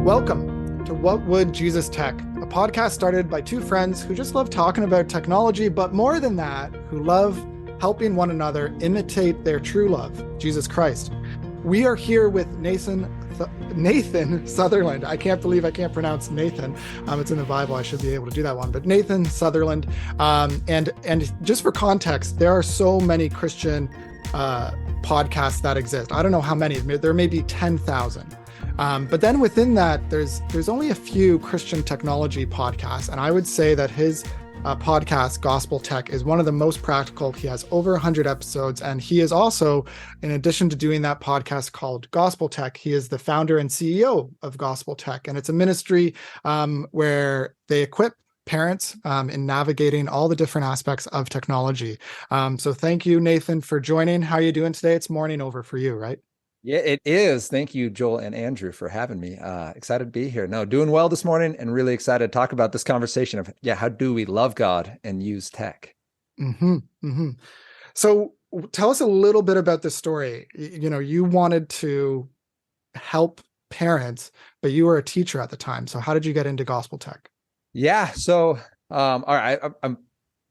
Welcome to What Would Jesus Tech, a podcast started by two friends who just love talking about technology, but more than that, who love helping one another imitate their true love, Jesus Christ. We are here with Nathan Sutherland. I can't believe I can't pronounce Nathan. It's in the Bible. I should be able to do that one. But Nathan Sutherland. And just for context, there are so many Christian podcasts that exist. I don't know how many. There may be 10,000. But then within that, there's only a few Christian technology podcasts. And I would say that his podcast, Gospel Tech, is one of the most practical. He has over 100 episodes. And he is also, in addition to doing that podcast called Gospel Tech, he is the founder and CEO of Gospel Tech. And it's a ministry where they equip parents in navigating all the different aspects of technology. So thank you, Nathan, for joining. How are you doing today? It's morning over for you, right? Yeah, it is. Thank you, Joel and Andrew, for having me. Excited to be here. No, doing well this morning and really excited to talk about this conversation of, how do we love God and use tech? So tell us a little bit about this story. You wanted to help parents, but you were a teacher at the time. So how did you get into Gospel Tech? Yeah. So, all right, I'm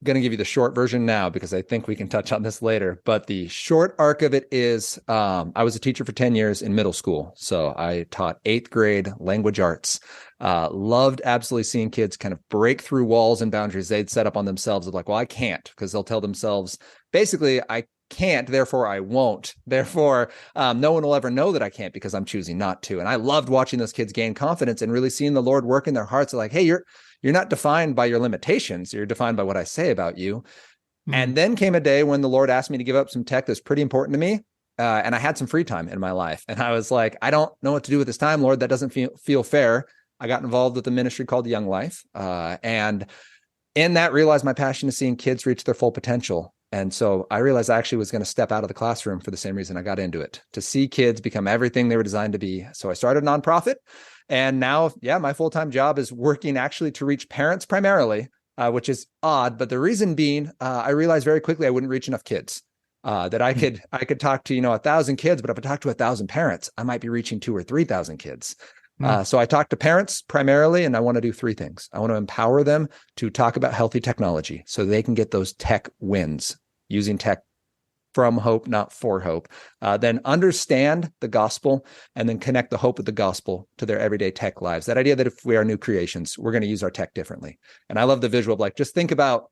going to give you the short version now because I think we can touch on this later. But the short arc of it is I was a teacher for 10 years in middle school. So I taught 8th grade language arts. Loved absolutely seeing kids kind of break through walls and boundaries they'd set up on themselves of like, well, I can't, because they'll tell themselves, basically, I can't, therefore I won't. Therefore, no one will ever know that I can't because I'm choosing not to. And I loved watching those kids gain confidence and really seeing the Lord work in their hearts. Like, hey, you're not defined by your limitations. You're defined by what I say about you. And then came a day when the Lord asked me to give up some tech that's pretty important to me. And I had some free time in my life. And I was like, I don't know what to do with this time, Lord. That doesn't feel fair. I got involved with a ministry called Young Life. And in that, realized my passion is seeing kids reach their full potential. And so I realized I actually was going to step out of the classroom for the same reason I got into it, to see kids become everything they were designed to be. So I started a nonprofit. And now, my full-time job is working actually to reach parents primarily, which is odd. But the reason being, I realized very quickly I wouldn't reach enough kids, that I could talk to, 1,000 kids, but if I talk to 1,000 parents, I might be reaching 2,000 or 3,000 kids. So I talk to parents primarily, and I want to do 3 things. I want to empower them to talk about healthy technology so they can get those tech wins using tech from hope, not for hope. Then understand the gospel and then connect the hope of the gospel to their everyday tech lives. That idea that if we are new creations, we're going to use our tech differently. And I love the visual of just think about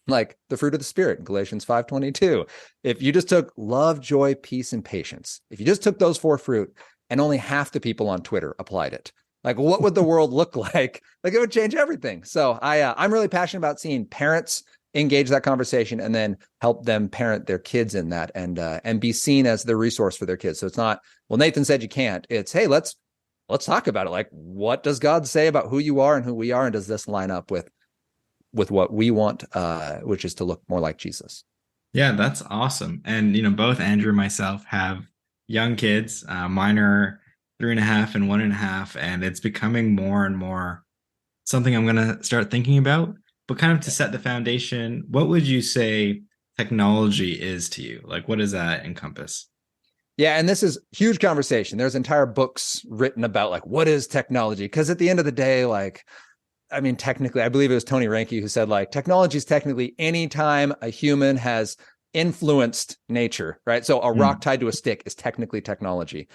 the fruit of the Spirit in Galatians 5:22. If you just took love, joy, peace, and patience, if you just took those 4 fruit and only half the people on Twitter applied it, what would the world look like? It would change everything. So I'm really passionate about seeing parents engage that conversation and then help them parent their kids in that and be seen as the resource for their kids. So it's not, well, Nathan said you can't. It's, hey, let's talk about it. What does God say about who you are and who we are? And does this line up with what we want, which is to look more like Jesus? Yeah, that's awesome. And, both Andrew and myself have young kids. Mine are 3.5 and 1.5, and it's becoming more and more something I'm going to start thinking about. But kind of to set the foundation, what would you say technology is to you? What does that encompass? Yeah, and this is a huge conversation. There's entire books written about what is technology? Because at the end of the day, technically, I believe it was Tony Reinke who said technology is technically any time a human has influenced nature, right? So a rock tied to a stick is technically technology.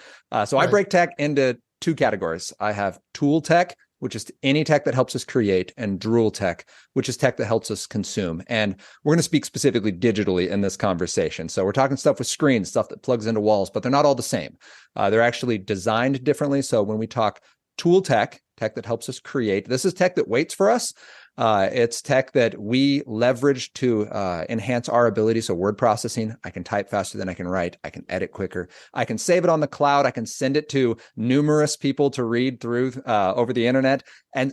So I break tech into 2 categories. I have tool tech, which is any tech that helps us create, and Drool tech, which is tech that helps us consume. And we're going to speak specifically digitally in this conversation. So we're talking stuff with screens, stuff that plugs into walls, but they're not all the same. They're actually designed differently. So when we talk tool tech that helps us create, this is tech that waits for us. It's tech that we leverage to enhance our ability. So word processing, I can type faster than I can write. I can edit quicker. I can save it on the cloud. I can send it to numerous people to read through over the internet.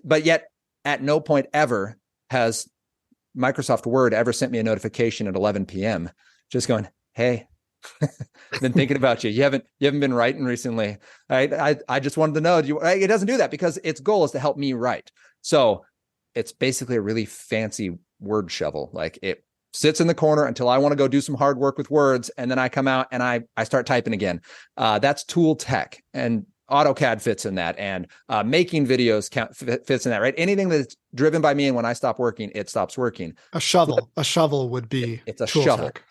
But yet at no point ever has Microsoft Word ever sent me a notification at 11 p.m. just going, hey, been thinking about you. You haven't been writing recently. I just wanted to know. It doesn't do that because its goal is to help me write. So it's basically a really fancy word shovel. It sits in the corner until I want to go do some hard work with words. And then I come out and I start typing again. That's tool tech. And AutoCAD fits in that, and making videos fits in that, right? Anything that's driven by me, and when I stop working, it stops working. A shovel would be it's a tool shovel. tech.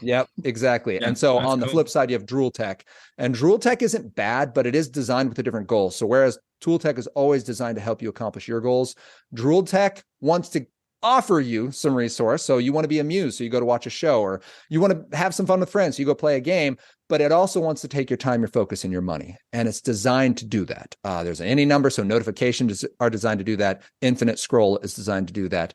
Yep, exactly. Yeah, and so that's on the cool. flip side, you have Drool Tech, and Drool Tech isn't bad, but it is designed with a different goal. So whereas Tool Tech is always designed to help you accomplish your goals, Drool Tech wants to offer you some resource. So you want to be amused, so you go to watch a show, or you want to have some fun with friends, so you go play a game, but it also wants to take your time, your focus, and your money. And it's designed to do that. There's any number, so notifications are designed to do that. Infinite scroll is designed to do that.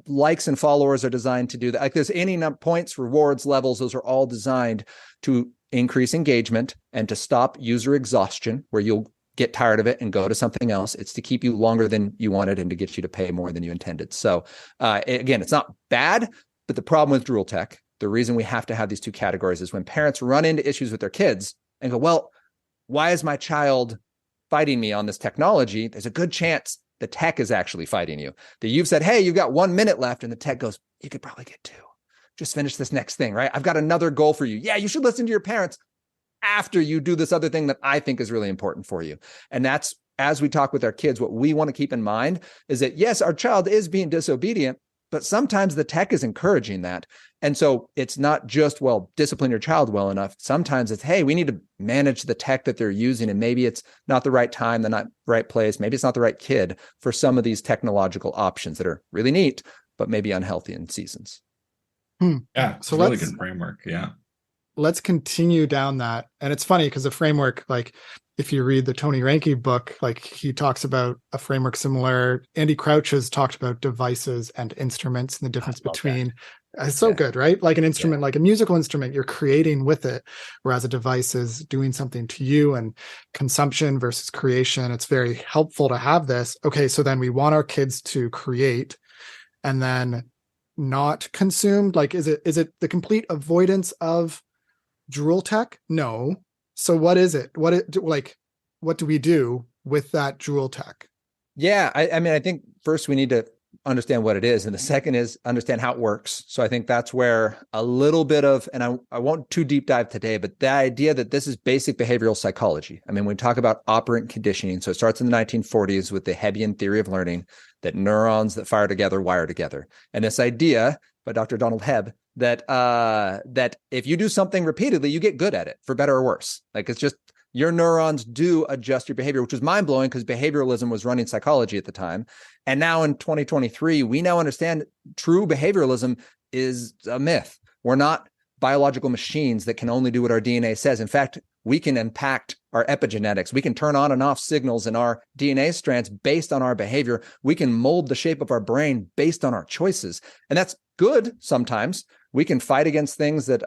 Likes and followers are designed to do that. Like there's any points, rewards, levels, those are all designed to increase engagement and to stop user exhaustion, where you'll get tired of it and go to something else. It's to keep you longer than you wanted and to get you to pay more than you intended. So again, it's not bad, but the problem with Drool Tech, the reason we have to have these two categories, is when parents run into issues with their kids and go, well, why is my child fighting me on this technology? There's a good chance the tech is actually fighting you. That you've said, hey, you've got 1 minute left, and the tech goes, you could probably get 2. Just finish this next thing, right? I've got another goal for you. Yeah, you should listen to your parents after you do this other thing that I think is really important for you. And that's, as we talk with our kids, what we want to keep in mind is that, yes, our child is being disobedient, but sometimes the tech is encouraging that. And so it's not just, well, discipline your child well enough. Sometimes it's, hey, we need to manage the tech that they're using. And maybe it's not the right time, the not right place. Maybe it's not the right kid for some of these technological options that are really neat, but maybe unhealthy in seasons. Yeah, it's So a really good framework. Yeah. Let's continue down that. And it's funny because the framework, like if you read the Tony Reinke book, like he talks about a framework similar. Andy Crouch has talked about devices and instruments and the difference between. It's so good, right? Like an instrument, like a musical instrument, you're creating with it, whereas a device is doing something to you, and consumption versus creation. It's very helpful to have this. Okay, so then we want our kids to create and then not consumed. Like, is it the complete avoidance of Drool Tech? No. So what is it? What do we do with that Drool Tech? Yeah, I mean, I think first we need to understand what it is, and the second is understand how it works. So I think that's where a little bit of, and I won't too deep dive today, but the idea that this is basic behavioral psychology. I mean, when we talk about operant conditioning, so it starts in the 1940s with the Hebbian theory of learning, that neurons that fire together wire together. And this idea by Dr. Donald Hebb that that if you do something repeatedly, you get good at it, for better or worse. Like, it's just your neurons do adjust your behavior, which was mind-blowing because behavioralism was running psychology at the time. And now in 2023, we now understand true behavioralism is a myth. We're not biological machines that can only do what our DNA says. In fact, we can impact our epigenetics. We can turn on and off signals in our DNA strands based on our behavior. We can mold the shape of our brain based on our choices. And that's good sometimes. We can fight against things that,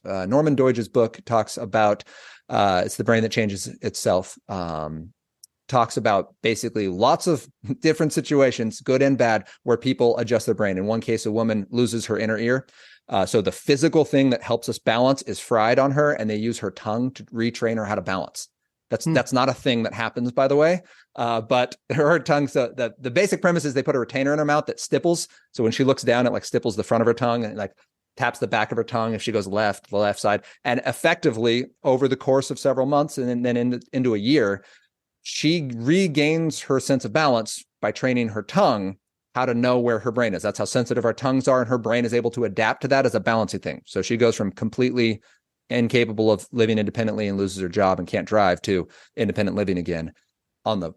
Norman Doidge's book talks about, it's The Brain That Changes Itself, talks about basically lots of different situations, good and bad, where people adjust their brain. In one case, a woman loses her inner ear. So the physical thing that helps us balance is fried on her, and they use her tongue to retrain her how to balance. That's not a thing that happens, by the way. But her tongue, so the basic premise is they put a retainer in her mouth that stipples. So when she looks down, it like stipples the front of her tongue and like taps the back of her tongue. If she goes left, the left side. And effectively, over the course of several months and then into a year, she regains her sense of balance by training her tongue how to know where her brain is. That's how sensitive our tongues are, and her brain is able to adapt to that as a balancing thing. So she goes from completely incapable of living independently and loses her job and can't drive to independent living again. On the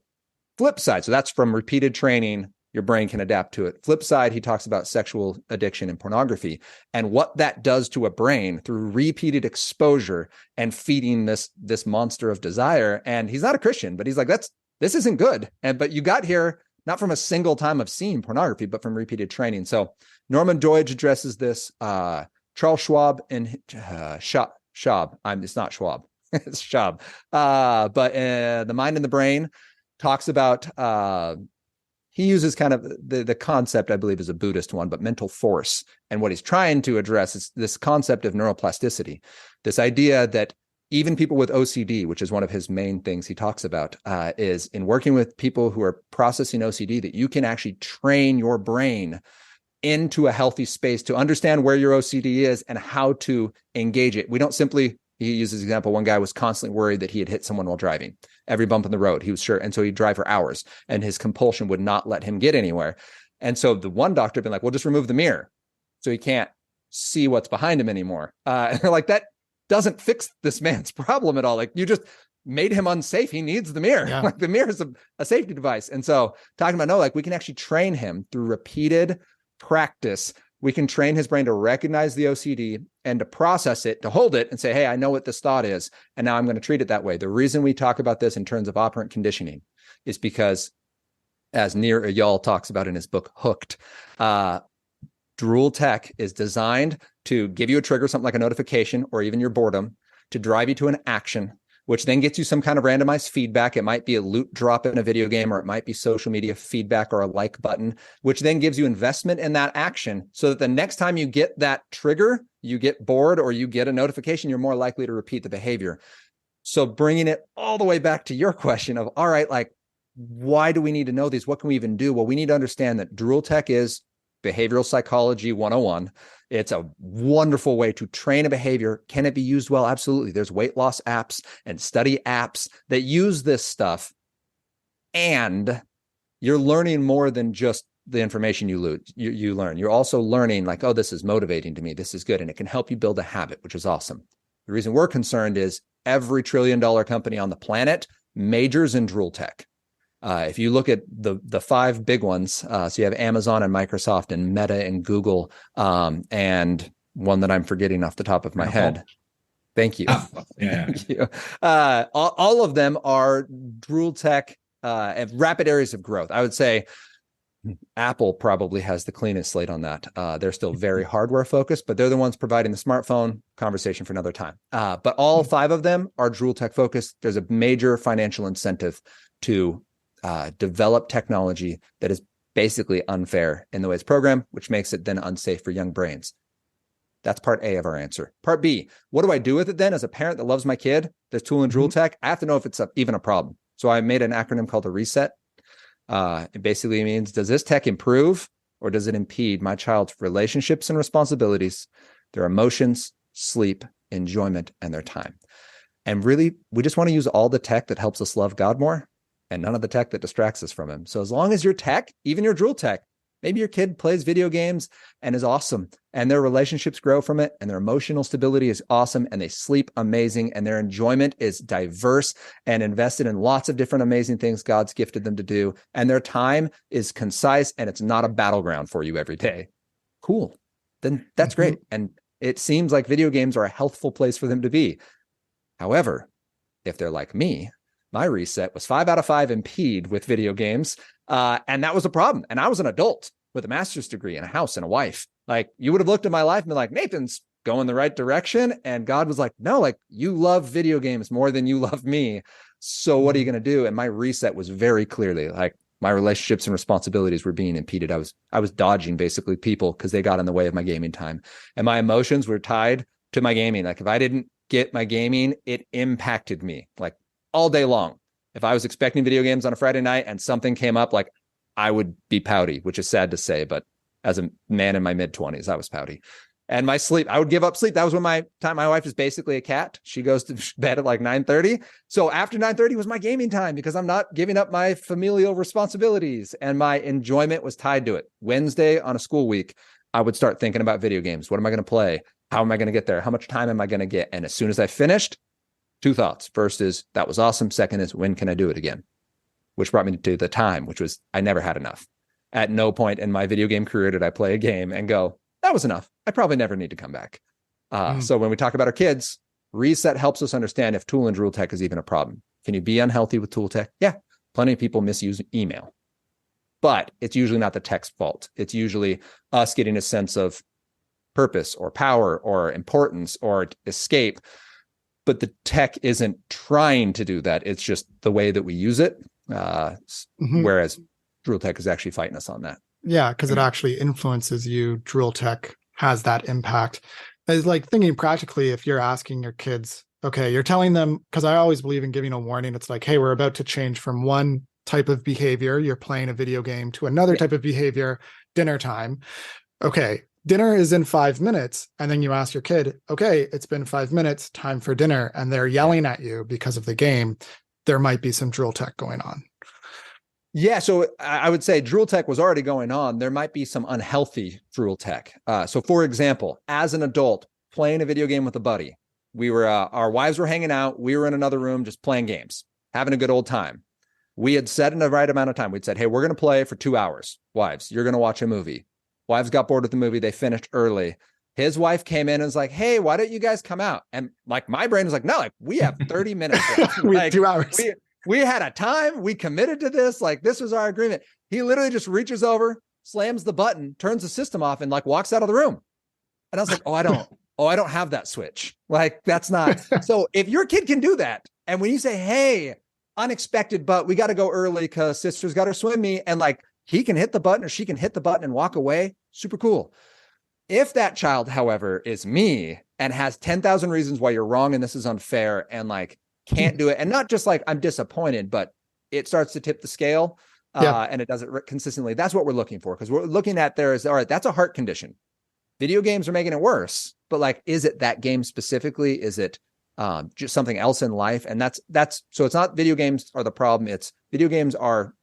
flip side, so that's from repeated training, your brain can adapt to it. Flip side, he talks about sexual addiction and pornography and what that does to a brain through repeated exposure and feeding this monster of desire. And he's not a Christian, but he's like, this isn't good. But you got here not from a single time of seeing pornography, but from repeated training. So Norman Doidge addresses this. Charles Schwab and Schwab. It's not Schwab. It's Schwab. But The Mind and the Brain talks about, he uses kind of the concept, I believe, is a Buddhist one, but mental force. And what he's trying to address is this concept of neuroplasticity, this idea that even people with OCD, which is one of his main things he talks about, is in working with people who are processing OCD, that you can actually train your brain into a healthy space to understand where your OCD is and how to engage it. We don't simply He uses example. One guy was constantly worried that he had hit someone while driving. Every bump in the road, he was sure. And so he'd drive for hours and his compulsion would not let him get anywhere. And so the one doctor had been like, well, just remove the mirror so he can't see what's behind him anymore. And they're like, that doesn't fix this man's problem at all. Like, you just made him unsafe. He needs the mirror. Yeah. Like, the mirror is a safety device. And so talking about, no, like, we can actually train him through repeated practice. We can train his brain to recognize the OCD and to process it, to hold it and say, hey, I know what this thought is, and now I'm going to treat it that way. The reason we talk about this in terms of operant conditioning is because, as Nir Eyal talks about in his book, Hooked, Drool tech is designed to give you a trigger, something like a notification or even your boredom, to drive you to an action, which then gets you some kind of randomized feedback. It might be a loot drop in a video game, or it might be social media feedback or a like button, which then gives you investment in that action so that the next time you get that trigger, you get bored or you get a notification, you're more likely to repeat the behavior. So bringing it all the way back to your question of, all right, like, why do we need to know these? What can we even do? Well, we need to understand that Drool tech is behavioral psychology 101. It's a wonderful way to train a behavior. Can it be used well? Absolutely. There's weight loss apps and study apps that use this stuff. And you're learning more than just the information you learn. You're also learning like, oh, this is motivating to me. This is good. And it can help you build a habit, which is awesome. The reason we're concerned is every $1 trillion company on the planet majors in Drool tech. If you look at the five big ones, so you have Amazon and Microsoft and Meta and Google, and one that I'm forgetting off the top of my head. Thank you. Yeah. Thank you. All of them are Drool tech and rapid areas of growth. I would say Apple probably has the cleanest slate on that. They're still very hardware focused, but they're the ones providing the smartphone. Conversation for another time. But all five of them are Drool tech focused. There's a major financial incentive to develop technology that is basically unfair in the way it's programmed, which makes it then unsafe for young brains. That's part A of our answer. Part B, what do I do with it then as a parent that loves my kid? There's tool and Drool tech. I have to know if it's even a problem. So I made an acronym called a RESET. It basically means, does this tech improve or does it impede my child's relationships and responsibilities, their emotions, sleep, enjoyment, and their time? And really, we just want to use all the tech that helps us love God more, and none of the tech that distracts us from him. So as long as your tech, even your Drool tech, maybe your kid plays video games and is awesome, and their relationships grow from it, and their emotional stability is awesome, and they sleep amazing, and their enjoyment is diverse and invested in lots of different amazing things God's gifted them to do, and their time is concise, and it's not a battleground for you every day. Cool. Then that's great. And it seems like video games are a healthful place for them to be. However, if they're like me, my reset was 5 out of 5 impede with video games. And that was a problem. And I was an adult with a master's degree and a house and a wife. Like, you would have looked at my life and been like, Nathan's going the right direction. And God was like, no, like, you love video games more than you love me. So what are you going to do? And my reset was very clearly like, my relationships and responsibilities were being impeded. I was dodging basically people because they got in the way of my gaming time. And my emotions were tied to my gaming. Like, if I didn't get my gaming, it impacted me like all day long. If I was expecting video games on a Friday night and something came up, like, I would be pouty, which is sad to say, but as a man in my mid-20s, I was pouty. And my sleep, I would give up sleep. That was when my wife is basically a cat. She goes to bed at like 9:30. So after 9:30 was my gaming time because I'm not giving up my familial responsibilities, and my enjoyment was tied to it. Wednesday on a school week, I would start thinking about video games. What am I going to play? How am I going to get there? How much time am I going to get? And as soon as I finished, 2 thoughts. First is, that was awesome. Second is, when can I do it again? Which brought me to the time, which was, I never had enough. At no point in my video game career did I play a game and go, that was enough. I probably never need to come back. So when we talk about our kids, reset helps us understand if tool and Drool tech is even a problem. Can you be unhealthy with tool tech? Yeah. Plenty of people misuse email, but it's usually not the tech's fault. It's usually us getting a sense of purpose or power or importance or escape. But the tech isn't trying to do that. It's just the way that we use it. Whereas Drool tech is actually fighting us on that. Yeah, because it actually influences you. Drool tech has that impact. It's like thinking practically, if you're asking your kids, okay, you're telling them, because I always believe in giving a warning. It's like, hey, we're about to change from one type of behavior, you're playing a video game, to another type of behavior, dinner time. Okay, dinner is in 5 minutes, and then you ask your kid, okay, it's been 5 minutes, time for dinner, and they're yelling at you because of the game, there might be some Drool tech going on. Yeah, so I would say Drool tech was already going on. There might be some unhealthy Drool tech. So for example, as an adult playing a video game with a buddy, we were our wives were hanging out, we were in another room just playing games, having a good old time. We had set in the right amount of time. We'd said, hey, we're going to play for 2 hours. Wives, you're going to watch a movie. Wives got bored with the movie. They finished early. His wife came in and was like, hey, why don't you guys come out? And like my brain was like, no, like we have 30 minutes. We like, have 2 hours. We had a time. We committed to this. Like this was our agreement. He literally just reaches over, slams the button, turns the system off, and like walks out of the room. And I was like, I don't have that switch. Like that's not. So if your kid can do that, and when you say, hey, unexpected, but we got to go early because sister's got her swim meet, and like he can hit the button or she can hit the button and walk away, super cool. If that child, however, is me and has 10,000 reasons why you're wrong and this is unfair and like can't do it, and not just like I'm disappointed, but it starts to tip the scale and it does it consistently, that's what we're looking for. Because we're looking at there is, all right, that's a heart condition. Video games are making it worse, but like, is it that game specifically? Is it just something else in life? And that's so it's not video games are the problem. It's video games are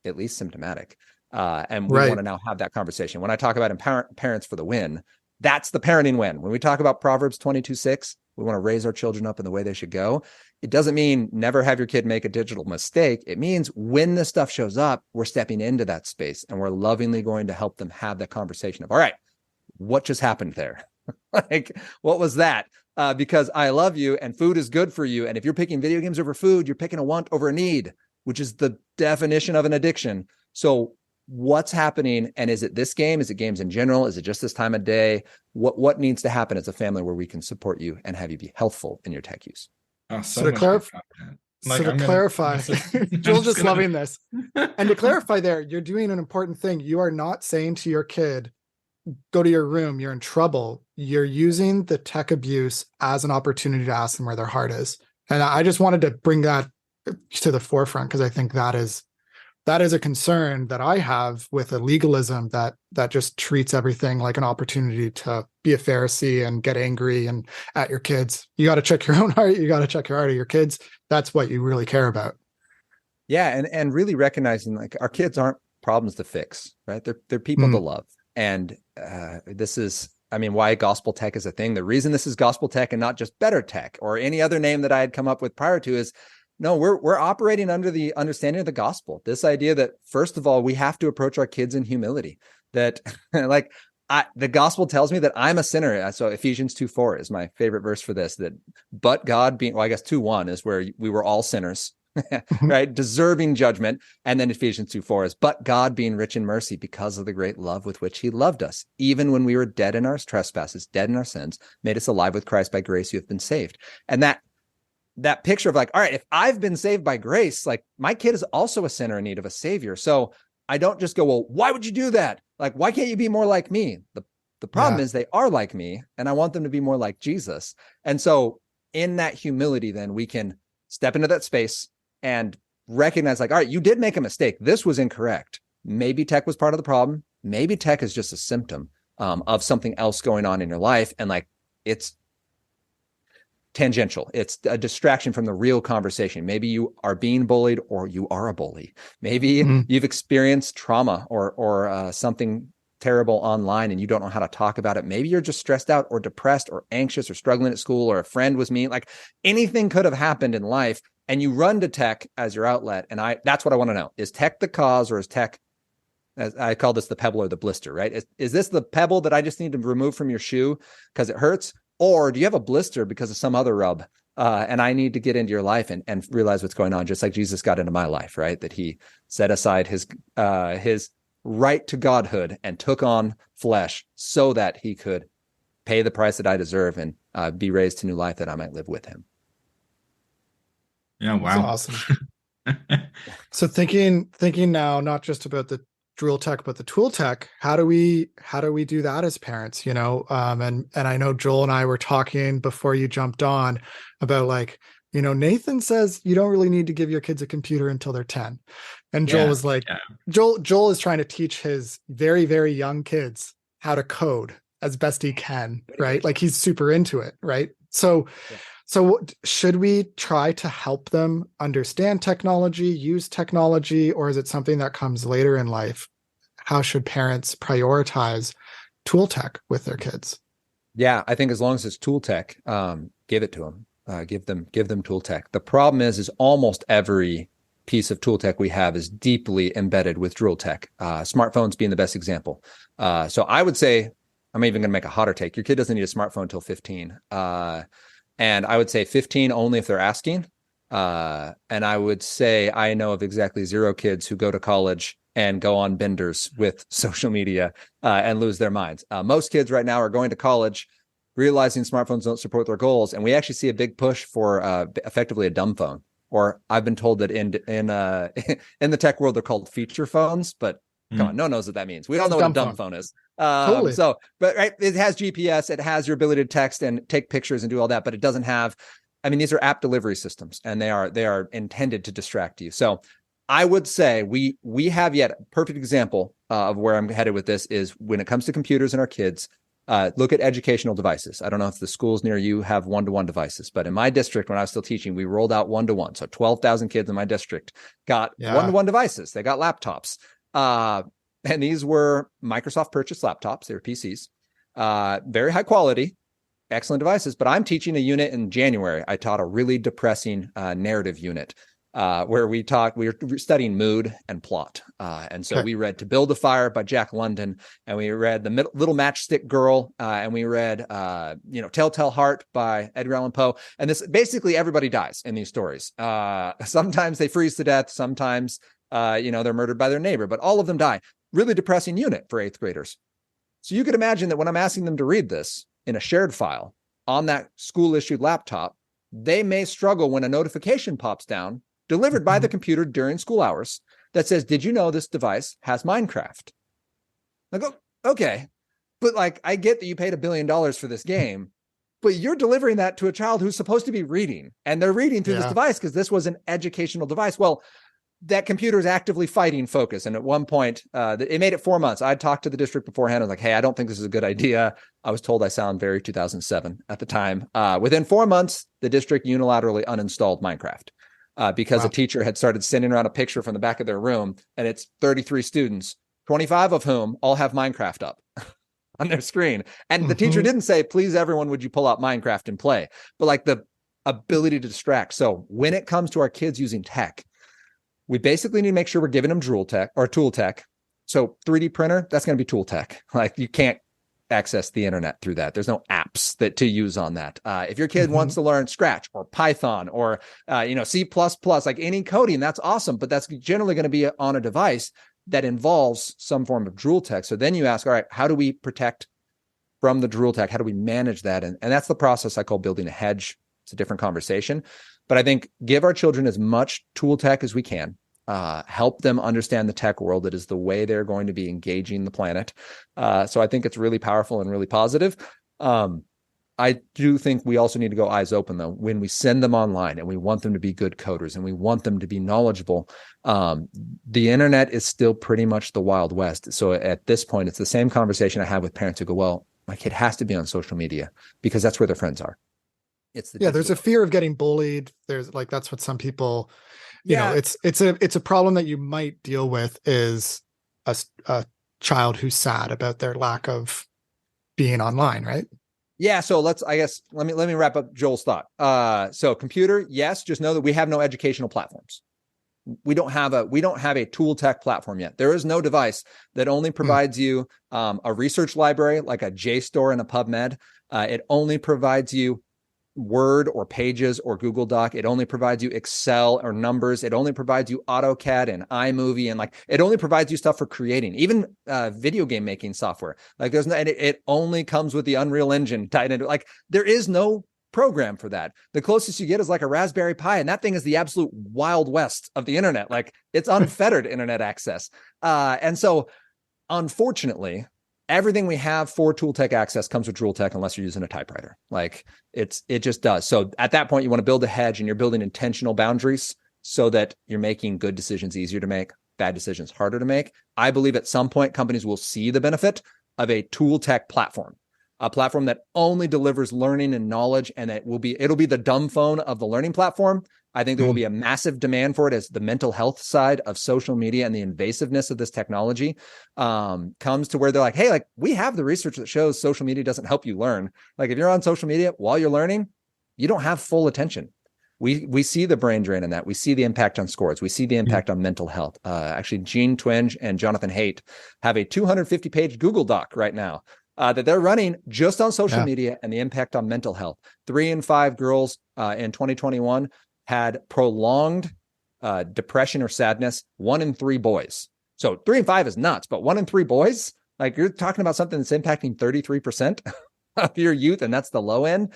at least symptomatic. And we want to now have that conversation. When I talk about parents for the win, that's the parenting win. When we talk about Proverbs 22:6, we want to raise our children up in the way they should go. It doesn't mean never have your kid make a digital mistake. It means when this stuff shows up, we're stepping into that space and we're lovingly going to help them have that conversation of, all right, what just happened there? Like, what was that? Because I love you and food is good for you. And if you're picking video games over food, you're picking a want over a need, which is the definition of an addiction. So what's happening? And is it this game? Is it games in general? Is it just this time of day? What needs to happen as a family where we can support you and have you be healthful in your tech use? Oh, so to clarify, Joel's just loving this. And to clarify there, you're doing an important thing. You are not saying to your kid, go to your room, you're in trouble. You're using the tech abuse as an opportunity to ask them where their heart is. And I just wanted to bring that to the forefront because I think that is a concern that I have with a legalism that just treats everything like an opportunity to be a Pharisee and get angry and at your kids. You got to check your own heart. You got to check your heart of your kids. That's what you really care about. Yeah. And really recognizing like our kids aren't problems to fix, right? They're people to love. And this is, I mean, why gospel tech is a thing. The reason this is gospel tech and not just better tech or any other name that I had come up with prior to is, no, we're operating under the understanding of the gospel. This idea that, first of all, we have to approach our kids in humility. That like the gospel tells me that I'm a sinner. So Ephesians 2:4 is my favorite verse for this, that but God being, well, I guess 2:1 is where we were all sinners, right? Deserving judgment. And then Ephesians 2:4 is, but God being rich in mercy because of the great love with which he loved us, even when we were dead in our trespasses, dead in our sins, made us alive with Christ. By grace, you have been saved. And that picture of like, all right, if I've been saved by grace, like my kid is also a sinner in need of a savior. So I don't just go, well, why would you do that? Like, why can't you be more like me? The problem is they are like me and I want them to be more like Jesus. And so in that humility, then we can step into that space and recognize like, all right, you did make a mistake. This was incorrect. Maybe tech was part of the problem. Maybe tech is just a symptom of something else going on in your life. And like, it's tangential. It's a distraction from the real conversation. Maybe you are being bullied or you are a bully. Maybe you've experienced trauma or something terrible online and you don't know how to talk about it. Maybe you're just stressed out or depressed or anxious or struggling at school or a friend was mean. Like anything could have happened in life and you run to tech as your outlet. And that's what I want to know. Is tech the cause or is tech, as I call this the pebble or the blister, right? Is this the pebble that I just need to remove from your shoe because it hurts? Or do you have a blister because of some other rub? And I need to get into your life and realize what's going on, just like Jesus got into my life, right? That he set aside his right to godhood and took on flesh so that he could pay the price that I deserve and be raised to new life that I might live with him. Yeah, wow. That's awesome. So thinking now, not just about the Drool tech, but the tool tech, how do we do that as parents, you know? And I know Joel and I were talking before you jumped on about like, you know, Nathan says you don't really need to give your kids a computer until they're 10. And Joel was like, Joel is trying to teach his very, very young kids how to code as best he can, right? Like he's super into it, right? So should we try to help them understand technology, use technology, or is it something that comes later in life? How should parents prioritize tool tech with their kids? Yeah, I think as long as it's tool tech, give it to them. Give them tool tech. The problem is almost every piece of tool tech we have is deeply embedded with Drool tech. Smartphones being the best example. So I would say, I'm even going to make a hotter take. Your kid doesn't need a smartphone until 15. And I would say 15 only if they're asking. And I would say I know of exactly 0 kids who go to college and go on benders with social media and lose their minds. Most kids right now are going to college, realizing smartphones don't support their goals. And we actually see a big push for effectively a dumb phone. Or I've been told that in the tech world, they're called feature phones, but come on, no one knows what that means. We all know what a dumb phone is. Totally. But right, it has GPS, it has your ability to text and take pictures and do all that, but it doesn't have, I mean, these are app delivery systems and they are intended to distract you. So I would say we have yet a perfect example of where I'm headed with this is when it comes to computers and our kids, look at educational devices. I don't know if the schools near you have one-to-one devices, but in my district, when I was still teaching, we rolled out one-to-one. So 12,000 kids in my district got one-to-one devices. They got laptops. And these were Microsoft purchased laptops. They were PCs, very high quality, excellent devices. But I'm teaching a unit in January. I taught a really depressing narrative unit where we were studying mood and plot. And so we read To Build a Fire by Jack London, and we read The Little Matchstick Girl, and we read, Telltale Heart by Edgar Allan Poe. And this basically everybody dies in these stories. Sometimes they freeze to death. Sometimes, they're murdered by their neighbor, but all of them die. Really depressing unit for 8th graders. So you could imagine that when I'm asking them to read this in a shared file on that school issued laptop, they may struggle when a notification pops down delivered by the computer during school hours that says, did you know this device has Minecraft? I go, okay, but I get that you paid $1 billion for this game, but you're delivering that to a child who's supposed to be reading, and they're reading through this device because this was an educational device. Well, that computer is actively fighting focus. And at one point, it made it 4 months. I talked to the district beforehand. I was like, hey, I don't think this is a good idea. I was told I sound very 2007 at the time. Within 4 months, the district unilaterally uninstalled Minecraft because a teacher had started sending around a picture from the back of their room, and it's 33 students, 25 of whom all have Minecraft up on their screen. And the teacher didn't say, please, everyone, would you pull out Minecraft and play? But the ability to distract. So when it comes to our kids using tech, we basically need to make sure we're giving them Drool tech or tool tech. So 3D printer, that's going to be tool tech. You can't access the internet through that. There's no apps to use on that. If your kid wants to learn Scratch or Python or, C++, any coding, that's awesome. But that's generally going to be on a device that involves some form of Drool tech. So then you ask, all right, how do we protect from the Drool tech? How do we manage that? And that's the process I call building a hedge. It's a different conversation. But I think give our children as much tool tech as we can, help them understand the tech world. That is the way they're going to be engaging the planet. So I think it's really powerful and really positive. I do think we also need to go eyes open, though, when we send them online and we want them to be good coders and we want them to be knowledgeable. The internet is still pretty much the Wild West. So at this point, it's the same conversation I have with parents who go, well, my kid has to be on social media because that's where their friends are. There's a fear of getting bullied. There's that's what some people, it's a problem that you might deal with is a child who's sad about their lack of being online, right? Yeah. So let me wrap up Joel's thought. So computer, yes, just know that we have no educational platforms. We don't have a tool tech platform yet. There is no device that only provides you a research library like a JSTOR and a PubMed. It only provides you Word or Pages or Google Doc. It only provides you Excel or numbers. It only provides you AutoCAD and iMovie, and it only provides you stuff for creating, even video game making software. It only comes with the Unreal Engine tied into. There is no program for that. The closest you get is a Raspberry Pi, and that thing is the absolute Wild West of the internet. It's unfettered internet access. And so, unfortunately, everything we have for tool tech access comes with Drool tech unless you're using a typewriter. It just does. So at that point, you want to build a hedge and you're building intentional boundaries so that you're making good decisions easier to make, bad decisions harder to make. I believe at some point companies will see the benefit of a tool tech platform, a platform that only delivers learning and knowledge, and that it'll be the dumb phone of the learning platform. I think there will be a massive demand for it as the mental health side of social media and the invasiveness of this technology comes to where they're like, hey, like we have the research that shows social media doesn't help you learn. Like if you're on social media while you're learning, you don't have full attention. We see the brain drain in that. We see the impact on scores. We see the impact on mental health. Actually, Gene Twenge and Jonathan Haidt have a 250-page Google Doc right now that they're running just on social media and the impact on mental health. 3 in 5 girls in 2021 had prolonged depression or sadness. 1 in 3 boys. So 3 in 5 is nuts, but 1 in 3 boys, like you're talking about something that's impacting 33% of your youth, and that's the low end.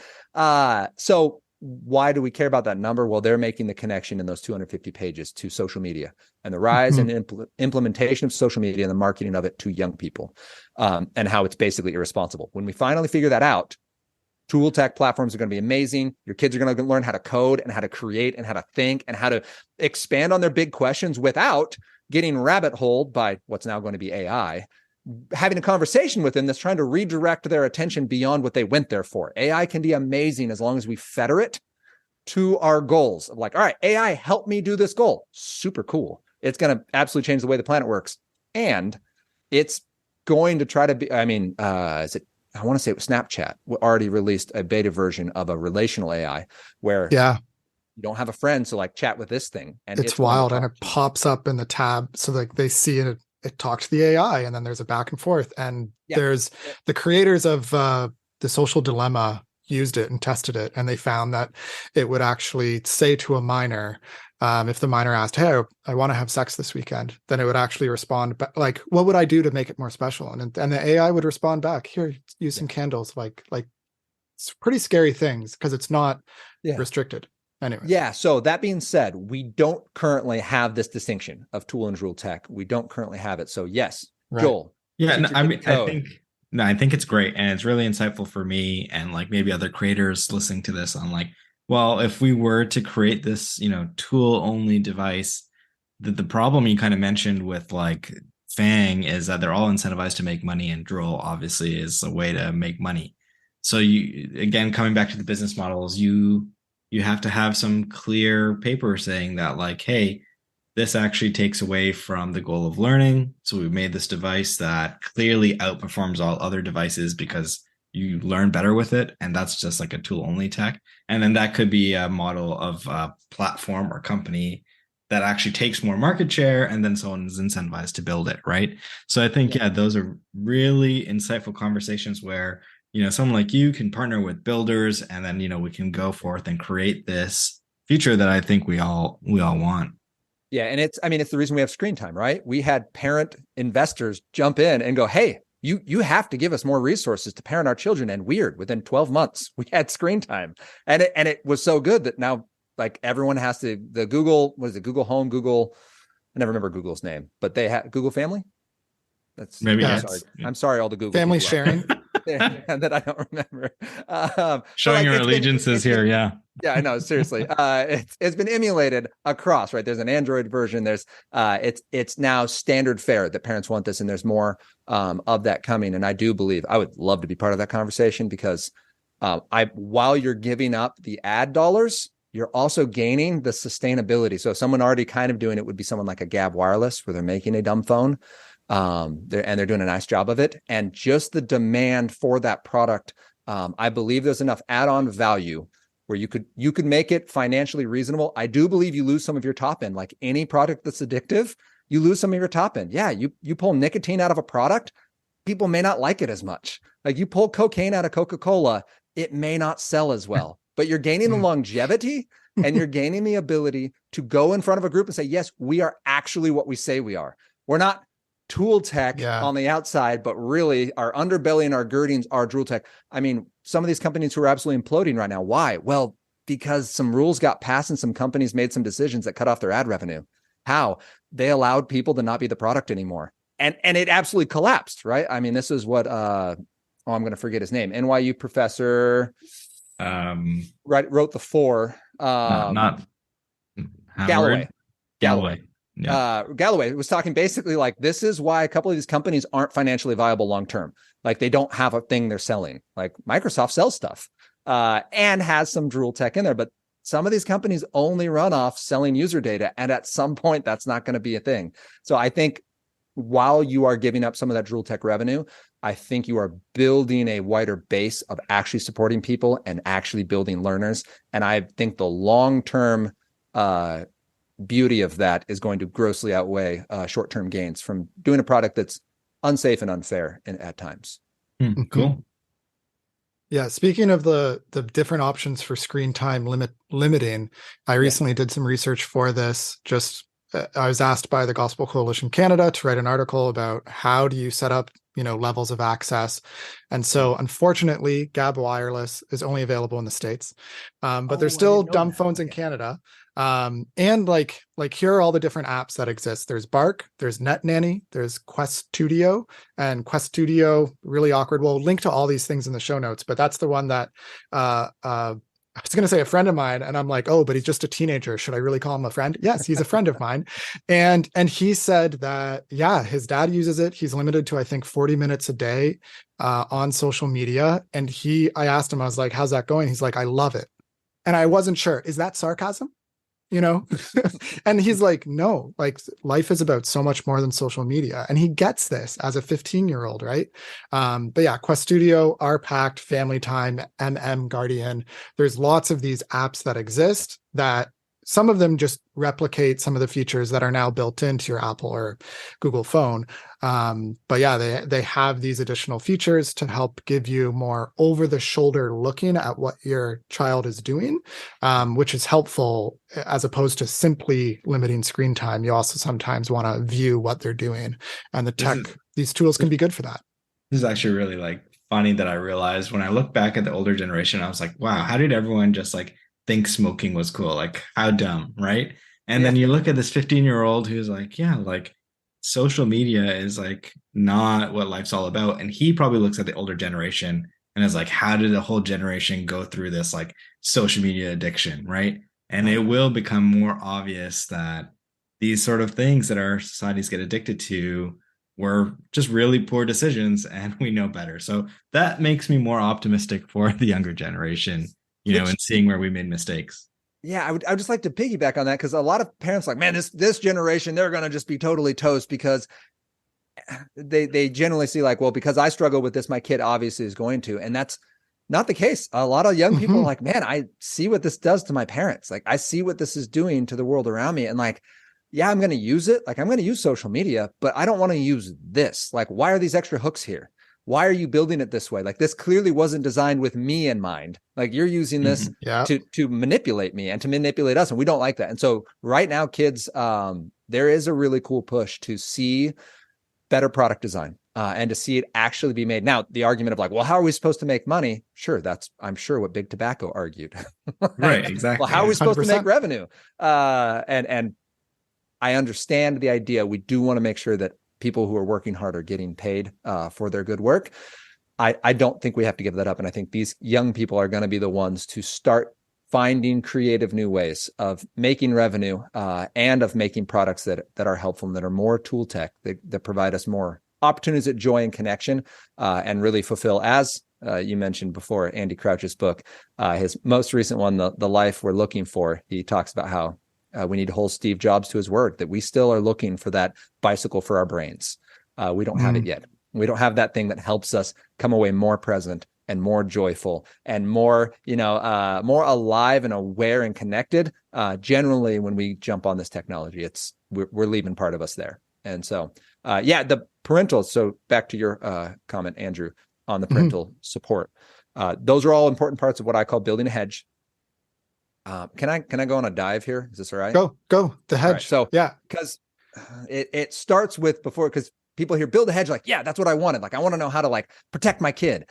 So why do we care about that number? Well, they're making the connection in those 250 pages to social media and the rise and implementation of social media and the marketing of it to young people, and how it's basically irresponsible. When we finally figure that out, tool tech platforms are going to be amazing. Your kids are going to learn how to code and how to create and how to think and how to expand on their big questions without getting rabbit holed by what's now going to be AI, having a conversation with them that's trying to redirect their attention beyond what they went there for. AI can be amazing as long as we fetter it to our goals of like, all right, AI, help me do this goal. Super cool. It's going to absolutely change the way the planet works. And it's going to try to be, I want to say it was Snapchat already released a beta version of a relational AI where you don't have a friend, so like chat with this thing. And it's wild. And it pops up in the tab. So like they see it talks to the AI, and then there's a back and forth. And there's the creators of The Social Dilemma used it and tested it. And they found that it would actually say to a minor, if the minor asked, hey, I want to have sex this weekend, then it would actually respond like, what would I do to make it more special? And the AI would respond back, here, use some candles. Like it's pretty scary things because it's not restricted. Anyways. Yeah. So that being said, we don't currently have this distinction of tool and Drool tech. We don't currently have it. So yes, Joel. Yeah. No, I think it's great. And it's really insightful for me and like maybe other creators listening to this on like, well, if we were to create this, tool only device, the problem you kind of mentioned with like Fang is that they're all incentivized to make money, and Drool obviously is a way to make money. So again, coming back to the business models, you have to have some clear paper saying that like, hey, this actually takes away from the goal of learning. So we've made this device that clearly outperforms all other devices because you learn better with it. And that's just like a tool only tech. And then that could be a model of a platform or company that actually takes more market share, and then someone is incentivized to build it. Right. So I think, those are really insightful conversations where, someone like you can partner with builders, and then, we can go forth and create this future that I think we all want. Yeah. And it's the reason we have screen time, right? We had parent investors jump in and go, hey, you have to give us more resources to parent our children. And within 12 months, we had screen time. And it was so good that now like everyone has to, the Google, what is it? Google Home, Google, I never remember Google's name, but they have Google Family. That's maybe. I'm sorry, all the Google family sharing. That I don't remember. Showing your allegiances here. Yeah. Yeah, I know. Seriously. It's been emulated across, right? There's an Android version. There's it's now standard fare that parents want this, and there's more of that coming. And I do believe I would love to be part of that conversation because while you're giving up the ad dollars, you're also gaining the sustainability. So if someone already kind of doing it would be someone like a Gab Wireless, where they're making a dumb phone. They're doing a nice job of it. And just the demand for that product, I believe there's enough add-on value where you could make it financially reasonable. I do believe you lose some of your top end. Like any product that's addictive, you lose some of your top end. Yeah, you pull nicotine out of a product, people may not like it as much. Like you pull cocaine out of Coca-Cola, it may not sell as well, but you're gaining the longevity and you're gaining the ability to go in front of a group and say, yes, we are actually what we say we are. We're not tool tech on the outside, but really our underbelly and our girdings are Drool tech. I mean, some of these companies who are absolutely imploding right now. Why? Well, because some rules got passed and some companies made some decisions that cut off their ad revenue. How? They allowed people to not be the product anymore. And it absolutely collapsed, right? I mean, this is what, I'm going to forget his name. NYU professor, wrote the 4. Not Galloway. Galloway was talking basically like, this is why a couple of these companies aren't financially viable long term. Like they don't have a thing they're selling. Like Microsoft sells stuff and has some Drool tech in there, but some of these companies only run off selling user data, and at some point that's not going to be a thing. So I think while you are giving up some of that Drool tech revenue, I think you are building a wider base of actually supporting people and actually building learners. And I think the long-term beauty of that is going to grossly outweigh short-term gains from doing a product that's unsafe and unfair at times. Cool. Yeah, speaking of the different options for screen time limiting, I recently did some research for this. I was asked by the Gospel Coalition Canada to write an article about how do you set up, levels of access. And so unfortunately, Gab Wireless is only available in the States, but there's still dumb phones in Canada. And like here are all the different apps that exist. There's Bark, there's Net Nanny, there's Quest Studio, and Quest Studio, really awkward. We'll link to all these things in the show notes, but that's the one that I was going to say a friend of mine, and I'm like, oh, but he's just a teenager. Should I really call him a friend? Yes, he's a friend of mine. And he said that, yeah, his dad uses it. He's limited to, I think, 40 minutes a day on social media. And I asked him, I was like, how's that going? He's like, I love it. And I wasn't sure. Is that sarcasm? And he's like, no, like life is about so much more than social media. And he gets this as a 15-year-old, right? But yeah, Quest Studio, RPact, Family Time, Guardian. There's lots of these apps that exist that some of them just replicate some of the features that are now built into your Apple or Google phone. But yeah, they have these additional features to help give you more over-the-shoulder looking at what your child is doing, which is helpful as opposed to simply limiting screen time. You also sometimes want to view what they're doing, and these tools can be good for that. This is actually really funny that I realized when I look back at the older generation, I was like, wow, how did everyone just think smoking was cool? Like, how dumb, right? And then you look at this 15-year-old who's like, yeah, social media is not what life's all about. And he probably looks at the older generation and is like, how did a whole generation go through this social media addiction, right? And it will become more obvious that these sort of things that our societies get addicted to were just really poor decisions, and we know better. So that makes me more optimistic for the younger generation, and seeing where we made mistakes. Yeah, I would just like to piggyback on that, because a lot of parents man, this generation, they're going to just be totally toast because they generally see well, because I struggle with this, my kid obviously is going to. And that's not the case. A lot of young people are like, man, I see what this does to my parents. I see what this is doing to the world around me. And yeah, I'm going to use it. I'm going to use social media, but I don't want to use this. Why are these extra hooks here? Why are you building it this way? This clearly wasn't designed with me in mind. You're using this to manipulate me and to manipulate us. And we don't like that. And so right now, kids, there is a really cool push to see better product design and to see it actually be made. Now, the argument of well, how are we supposed to make money? Sure. I'm sure what Big Tobacco argued. Right. Exactly. Well, how are we supposed 100%. to make revenue? And I understand the idea. We do want to make sure that people who are working hard are getting paid for their good work. I don't think we have to give that up. And I think these young people are going to be the ones to start finding creative new ways of making revenue and of making products that are helpful and that are more tool tech, that provide us more opportunities at joy and connection and really fulfill, as you mentioned before, Andy Crouch's book, his most recent one, The Life We're Looking For. He talks about how we need to hold Steve Jobs to his word, that we still are looking for that bicycle for our brains. We don't have it yet. We don't have that thing that helps us come away more present and more joyful and more, more alive and aware and connected. Generally, when we jump on this technology, we're leaving part of us there. And so, the parental. So back to your comment, Andrew, on the parental support. Those are all important parts of what I call building a hedge. Can I go on a dive here? Is this all right? Go the hedge. Right, so yeah, because it starts with because people hear build a hedge, yeah, that's what I wanted. I want to know how to protect my kid.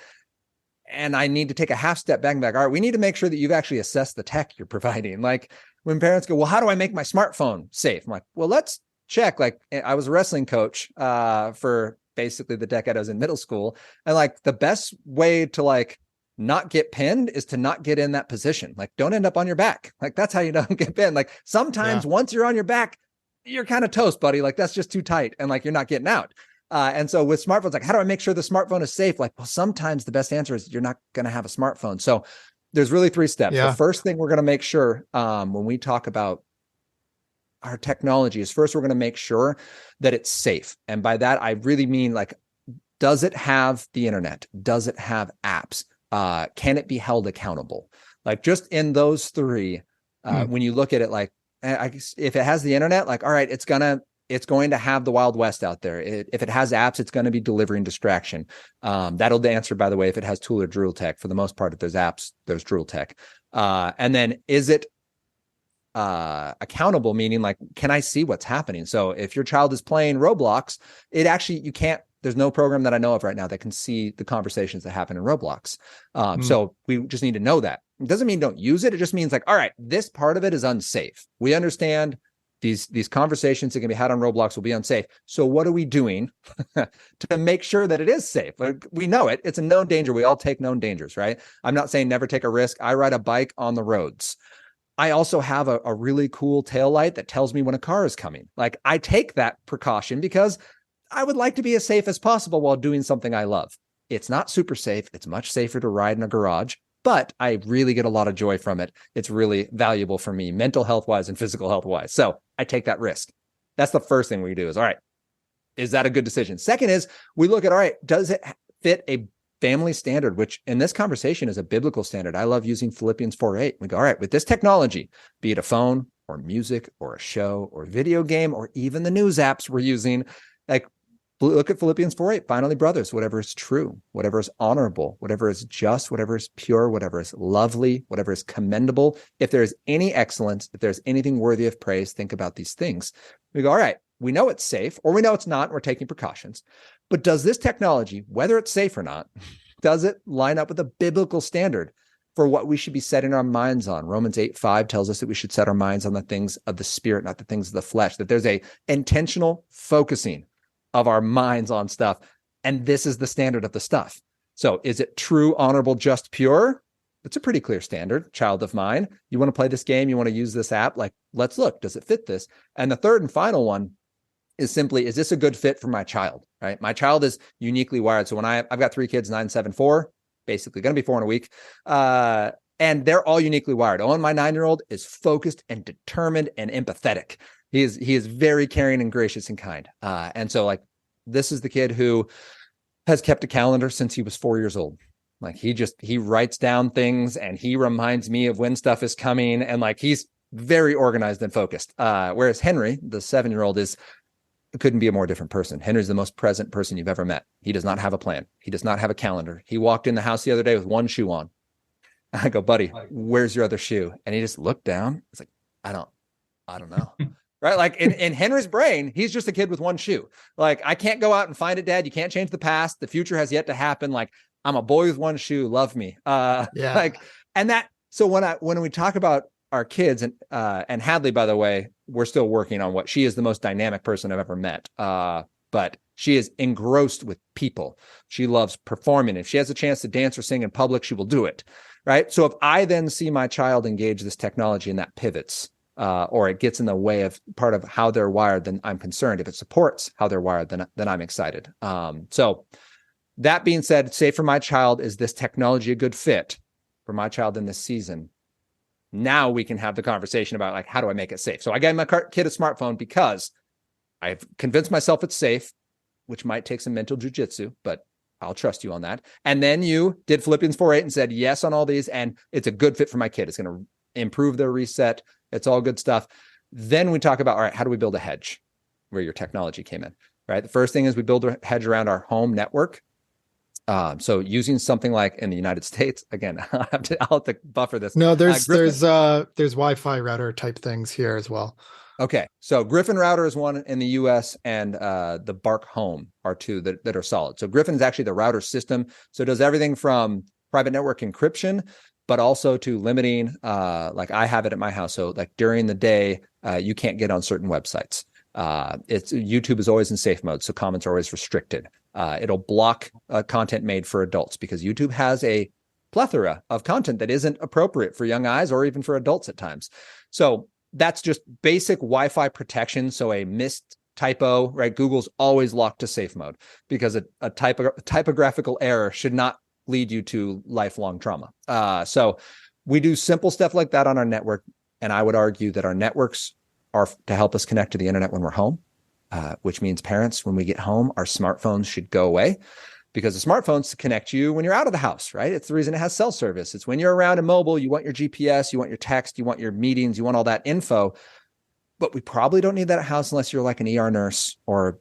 And I need to take a half step back and be all right, we need to make sure that you've actually assessed the tech you're providing. When parents go, well, how do I make my smartphone safe? I'm like, well, let's check. I was a wrestling coach for basically the decade I was in middle school. And the best way to not get pinned is to not get in that position. Don't end up on your back. That's how you don't get pinned. Sometimes once you're on your back, you're kind of toast, buddy. Like that's just too tight. And like, you're not getting out. And so with smartphones, like, how do I make sure the smartphone is safe? Like, well, sometimes the best answer is you're not going to have a smartphone. So there's really 3 steps. Yeah. The first thing we're going to make sure when we talk about our technology is first, we're going to make sure that it's safe. And by that, I really mean like, does it have the internet? Does it have apps? Can it be held accountable? Like just in those 3, when you look at it, like if it has the internet, like, all right, it's going to have the Wild West out there. If it has apps, it's going to be delivering distraction. That'll answer, by the way, if it has Tool or Drool tech. For the most part, if there's apps, there's Drool tech. And then is it accountable, meaning like, can I see what's happening? So if your child is playing Roblox, there's no program that I know of right now that can see the conversations that happen in Roblox. So we just need to know that. It doesn't mean don't use it. It just means like, all right, this part of it is unsafe. We understand these conversations that can be had on Roblox will be unsafe. So what are we doing to make sure that it is safe? Like, we know it. It's a known danger. We all take known dangers, right? I'm not saying never take a risk. I ride a bike on the roads. I also have a really cool tail light that tells me when a car is coming. Like, I take that precaution because I would like to be as safe as possible while doing something I love. It's not super safe. It's much safer to ride in a garage, but I really get a lot of joy from it. It's really valuable for me, mental health wise and physical health wise. So I take that risk. That's the first thing we do is, all right, is that a good decision? Second is we look at, all right, does it fit a family standard, which in this conversation is a biblical standard. I love using Philippians 4:8. We go, all right, with this technology, be it a phone or music or a show or video game or even the news apps we're using, like, look at Philippians 4:8. Finally, brothers, whatever is true, whatever is honorable, whatever is just, whatever is pure, whatever is lovely, whatever is commendable, if there is any excellence, if there's anything worthy of praise, think about these things. We go, all right, we know it's safe, or we know it's not, and we're taking precautions. But does this technology, whether it's safe or not, does it line up with a biblical standard for what we should be setting our minds on? Romans 8:5 tells us that we should set our minds on the things of the spirit, not the things of the flesh, that there's a intentional focusing of our minds on stuff. And this is the standard of the stuff. So is it true, honorable, just, pure? It's a pretty clear standard. Child of mine, you want to play this game, you want to use this app, like, let's look, does it fit this? And the third and final one is simply, is this a good fit for my child, right? My child is uniquely wired. So when I've got 3 kids, 9, 7, 4, basically going to be 4 in a week. And they're all uniquely wired. Owen, my 9-year-old, is focused and determined and empathetic. He is very caring and gracious and kind. And so like, this is the kid who has kept a calendar since he was 4 years old. Like he writes down things and he reminds me of when stuff is coming. And like, he's very organized and focused. Whereas Henry, the 7-year-old, couldn't be a more different person. Henry's the most present person you've ever met. He does not have a plan. He does not have a calendar. He walked in the house the other day with 1 shoe on. I go, buddy, where's your other shoe? And he just looked down. It's like, I don't know. Right? Like in Henry's brain, he's just a kid with 1 shoe. Like, I can't go out and find it, Dad. You can't change the past. The future has yet to happen. Like, I'm a boy with 1 shoe. Love me. Yeah. Like, and that, so when we talk about our kids and Hadley, by the way, we're still working on what she is the most dynamic person I've ever met. But she is engrossed with people. She loves performing. If she has a chance to dance or sing in public, she will do it. Right. So if I then see my child engage this technology and that pivots, or it gets in the way of part of how they're wired, then I'm concerned. If it supports how they're wired, then I'm excited. So that being said, say for my child, is this technology a good fit for my child in this season? Now we can have the conversation about like, how do I make it safe? So I gave my kid a smartphone because I've convinced myself it's safe, which might take some mental jujitsu, but I'll trust you on that. And then you did Philippians 4:8 and said yes on all these, and it's a good fit for my kid. It's going to improve their reset. It's all good stuff. Then we talk about, all right, how do we build a hedge where your technology came in, right? The first thing is we build a hedge around our home network. So using something like in the United States, again, I'll have to buffer this. No, there's Wi-Fi router type things here as well. Okay. So Griffin router is one in the US, and the Bark Home are 2 that are solid. So Griffin is actually the router system. So it does everything from private network encryption, but also to limiting, like I have it at my house. So like during the day, you can't get on certain websites. YouTube is always in safe mode. So comments are always restricted. It'll block content made for adults because YouTube has a plethora of content that isn't appropriate for young eyes or even for adults at times. So That's just basic Wi-Fi protection. So a missed typo, right? Google's always locked to safe mode because a typographical error should not lead you to lifelong trauma. So we do simple stuff like that on our network. And I would argue that our networks are to help us connect to the internet when we're home, which means parents, when we get home, our smartphones should go away, because the smartphones to connect you when you're out of the house, right? It's the reason it has cell service. It's when you're around in mobile, you want your GPS, you want your text, you want your meetings, you want all that info. But we probably don't need that at house unless you're like an ER nurse or,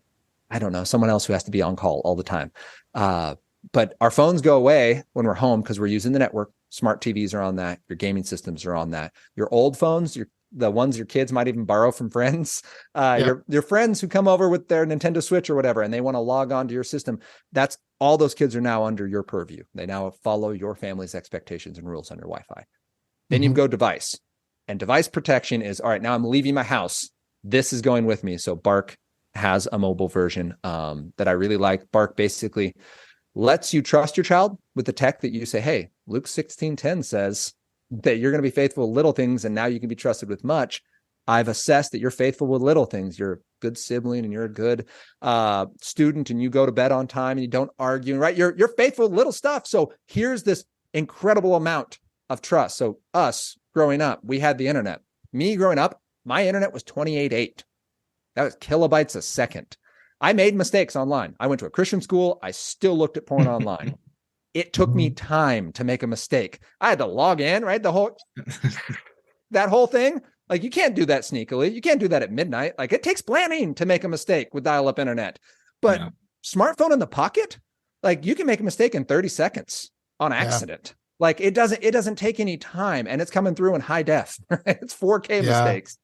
I don't know, someone else who has to be on call all the time. But our phones go away when we're home because we're using the network. Smart TVs are on that. Your gaming systems are on that. Your old phones, the ones your kids might even borrow from friends, your friends who come over with their Nintendo Switch or whatever, and they want to log on to your system. That's all those kids are now under your purview. They now follow your family's expectations and rules on your Wi-Fi. Then you go device, and device protection is, all right, now I'm leaving my house. This is going with me. So Bark has a mobile version that I really like. Bark basically lets you trust your child with the tech that you say, hey, Luke 16:10 says that you're going to be faithful with little things, and now you can be trusted with much. I've assessed that you're faithful with little things. You're a good sibling and you're a good student, and you go to bed on time and you don't argue, right? You're faithful with little stuff. So here's this incredible amount of trust. So us growing up, we had the internet. Me growing up, my internet was 28.8. That was kilobytes a second. I made mistakes online. I went to a Christian school. I still looked at porn online. It took me time to make a mistake. I had to log in, right? That whole thing. Like, you can't do that sneakily. You can't do that at midnight. Like, it takes planning to make a mistake with dial-up internet. But smartphone in the pocket, like, you can make a mistake in 30 seconds on accident. Like, it doesn't take any time, and it's coming through in high def. Right? It's 4K mistakes.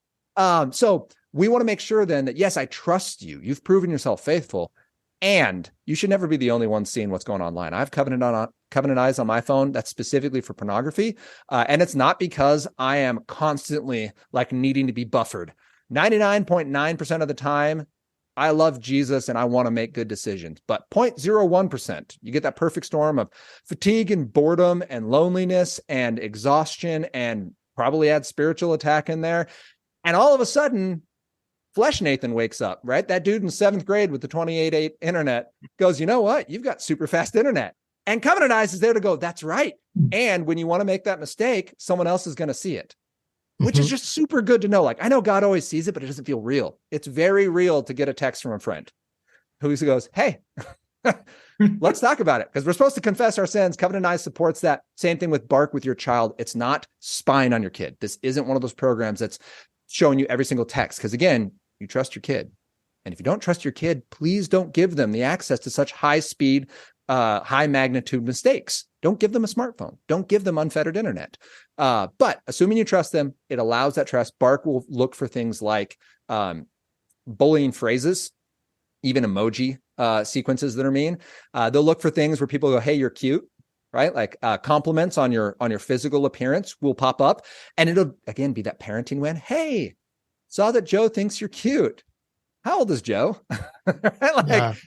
So we want to make sure then that, yes, I trust you. You've proven yourself faithful. And you should never be the only one seeing what's going on online. I have Covenant Eyes on my phone. That's specifically for pornography. And it's not because I am constantly like needing to be buffered. 99.9% of the time, I love Jesus and I want to make good decisions. But 0.01%, you get that perfect storm of fatigue and boredom and loneliness and exhaustion, and probably add spiritual attack in there. And all of a sudden, Flesh Nathan wakes up, right? That dude in 7th grade with the 28.8 internet goes, you know what? You've got super fast internet. And Covenant Eyes is there to go, that's right. And when you want to make that mistake, someone else is going to see it, which is just super good to know. Like, I know God always sees it, but it doesn't feel real. It's very real to get a text from a friend who goes, hey, let's talk about it, because we're supposed to confess our sins. Covenant Eyes supports that. Same thing with Bark with your child. It's not spying on your kid. This isn't one of those programs that's showing you every single text, because again, you trust your kid. And if you don't trust your kid, please don't give them the access to such high speed, high magnitude mistakes. Don't give them a smartphone. Don't give them unfettered internet. But assuming you trust them, it allows that trust. Bark will look for things like bullying phrases, even emoji sequences that are mean. They'll look for things where people go, hey, you're cute. Right? Like compliments on your physical appearance will pop up, and it'll again be that parenting win. Hey, saw that Joe thinks you're cute. How old is Joe?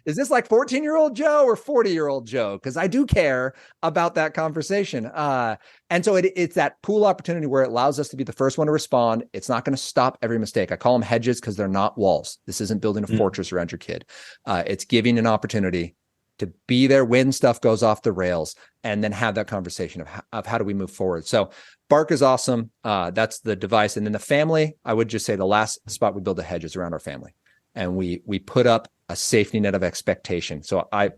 Is this like 14-year-old Joe or 40-year-old Joe? Because I do care about that conversation. And so it's that pool opportunity where it allows us to be the first one to respond. It's not going to stop every mistake. I call them hedges because they're not walls. This isn't building a fortress around your kid. It's giving an opportunity to be there when stuff goes off the rails, and then have that conversation of how do we move forward. So Bark is awesome. That's the device. And then the family, I would just say the last spot we build a hedge is around our family. And we put up a safety net of expectation. So I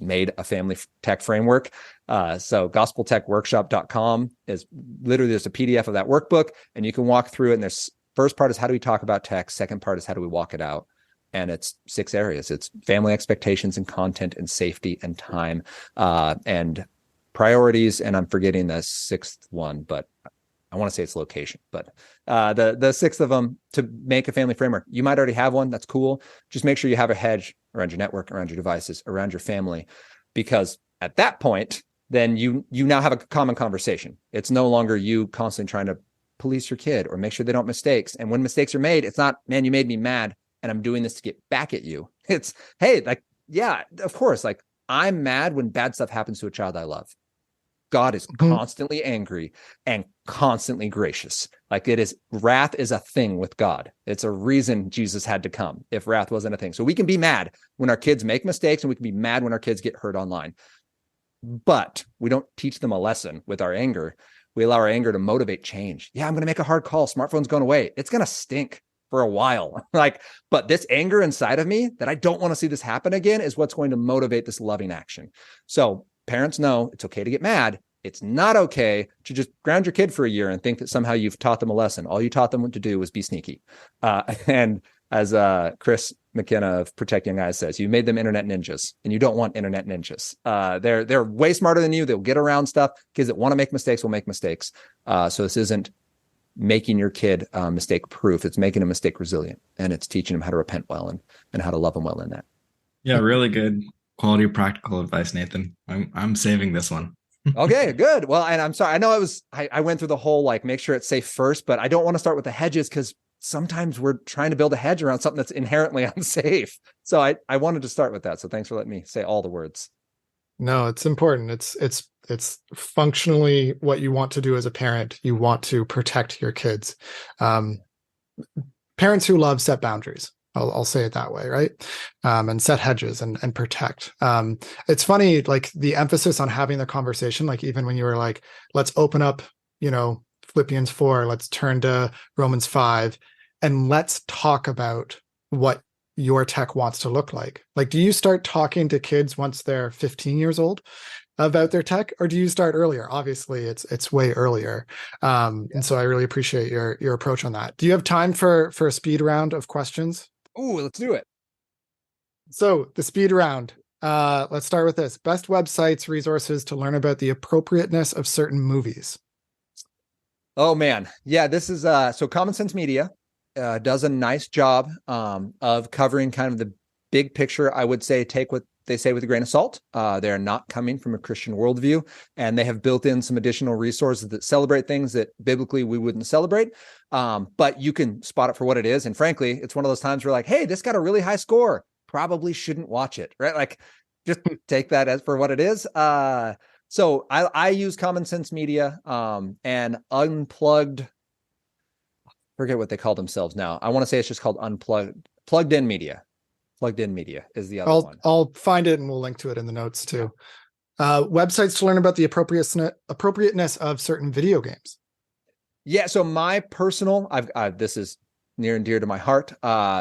made a family tech framework. So gospeltechworkshop.com is literally, there's a PDF of that workbook, and you can walk through it. And there's first part is how do we talk about tech? Second part is how do we walk it out? And it's 6 areas. It's family expectations and content and safety and time and priorities. And I'm forgetting the 6th one, but I want to say it's location. But the 6th of them, to make a family framework. You might already have one. That's cool. Just make sure you have a hedge around your network, around your devices, around your family, because at that point, then you now have a common conversation. It's no longer you constantly trying to police your kid or make sure they don't mistakes. And when mistakes are made, it's not, man, you made me mad and I'm doing this to get back at you. It's, hey, like, yeah, of course. Like, I'm mad when bad stuff happens to a child I love. God is constantly angry and constantly gracious. Like wrath is a thing with God. It's a reason Jesus had to come if wrath wasn't a thing. So we can be mad when our kids make mistakes, and we can be mad when our kids get hurt online. But we don't teach them a lesson with our anger. We allow our anger to motivate change. Yeah, I'm going to make a hard call. Smartphone's going away. It's going to stink for a while. But this anger inside of me that I don't want to see this happen again is what's going to motivate this loving action. So parents know it's okay to get mad. It's not okay to just ground your kid for a year and think that somehow you've taught them a lesson. All you taught them what to do was be sneaky. And as Chris McKenna of Protect Young Eyes says, you made them internet ninjas, and you don't want internet ninjas. They're way smarter than you. They'll get around stuff. Kids that want to make mistakes will make mistakes. So this isn't making your kid mistake proof. It's making them mistake resilient, and it's teaching them how to repent well and how to love them well in that. Yeah, really good quality practical advice, Nathan. I'm saving this one. Okay, good. Well, and I'm sorry. I know I went through the whole make sure it's safe first, but I don't want to start with the hedges because sometimes we're trying to build a hedge around something that's inherently unsafe. So I wanted to start with that. So thanks for letting me say all the words. No, it's important. It's functionally what you want to do as a parent. You want to protect your kids. Parents who love set boundaries. I'll say it that way, right? And set hedges and protect. It's funny, the emphasis on having the conversation, even when you were like, let's open up, Philippians 4, let's turn to Romans 5, and let's talk about what your tech wants to look like. Do you start talking to kids once they're 15 years old about their tech, or do you start earlier? Obviously, it's way earlier. And so I really appreciate your approach on that. Do you have time for a speed round of questions? Ooh, let's do it. So the speed round. Let's start with this. Best websites, resources to learn about the appropriateness of certain movies. Oh man. Yeah, this is so Common Sense Media does a nice job of covering kind of the big picture. I would say take what they say with a grain of salt. They're not coming from a Christian worldview, and they have built in some additional resources that celebrate things that biblically we wouldn't celebrate. But you can spot it for what it is. And frankly, it's one of those times where hey, this got a really high score. Probably shouldn't watch it, right? Just take that as for what it is. So I use Common Sense Media and Unplugged. Forget what they call themselves now. I want to say it's just called Unplugged. Plugged In Media. Plugged In Media is the other one. I'll find it and we'll link to it in the notes too. Websites to learn about the appropriateness of certain video games. Yeah. So my personal, this is near and dear to my heart.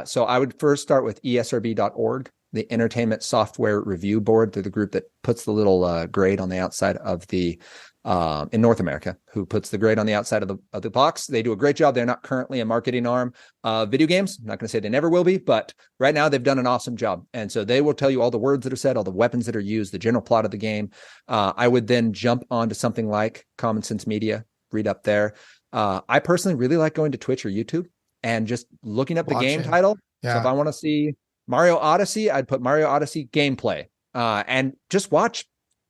So I would first start with esrb.org, the Entertainment Software Review Board. They're the group that puts the little grade on the outside of the in North America, who puts the grade on the outside of the box. They do a great job. They're not currently a marketing arm of video games. I'm not going to say they never will be, but right now they've done an awesome job. And so they will tell you all the words that are said, all the weapons that are used, the general plot of the game. I would then jump onto something like Common Sense Media, read up there. I personally really like going to Twitch or YouTube and just looking up the game title. Yeah. So if I want to see Mario Odyssey, I'd put Mario Odyssey gameplay and just watch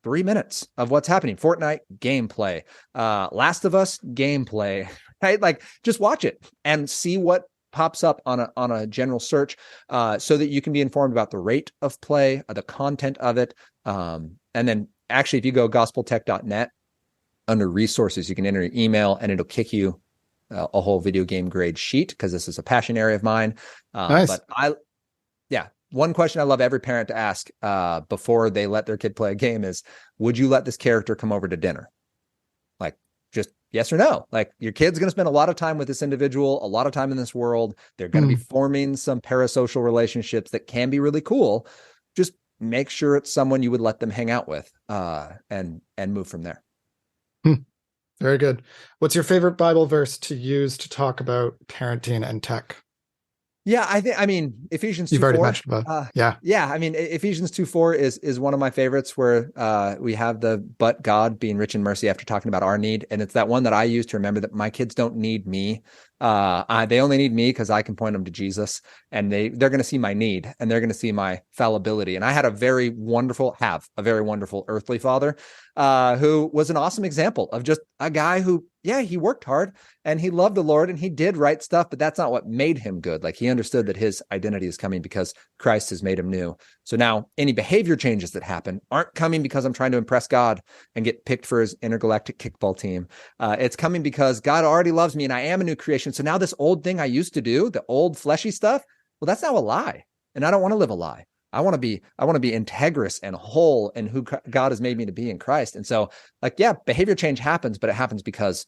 3 minutes of what's happening. Fortnite gameplay, Last of Us gameplay, right? Just watch it and see what pops up on a general search, so that you can be informed about the rate of play, the content of it. And then actually, if you go gospeltech.net under resources, you can enter your email and it'll kick you a whole video game grade sheet, because this is a passion area of mine. Nice. But one question I love every parent to ask before they let their kid play a game is, would you let this character come over to dinner? Just yes or no. Your kid's going to spend a lot of time with this individual, a lot of time in this world. They're going to be forming some parasocial relationships that can be really cool. Just make sure it's someone you would let them hang out with, and move from there. Very good. What's your favorite Bible verse to use to talk about parenting and tech? Yeah, Ephesians 2:4. You've already mentioned about. Yeah. Ephesians 2:4 is one of my favorites, where we have but God being rich in mercy after talking about our need. And it's that one that I use to remember that my kids don't need me They only need me because I can point them to Jesus, and they're going to see my need, and they're going to see my fallibility. And I had a very wonderful earthly father who was an awesome example of just a guy who, he worked hard and he loved the Lord and he did right stuff, but that's not what made him good. Like, he understood that his identity is coming because Christ has made him new. So now any behavior changes that happen aren't coming because I'm trying to impress God and get picked for his intergalactic kickball team. It's coming because God already loves me and I am a new creation. So now this old thing I used to do, the old fleshy stuff, well, that's now a lie. And I don't want to live a lie. I want to be integrous and whole in who God has made me to be in Christ. And so, behavior change happens, but it happens because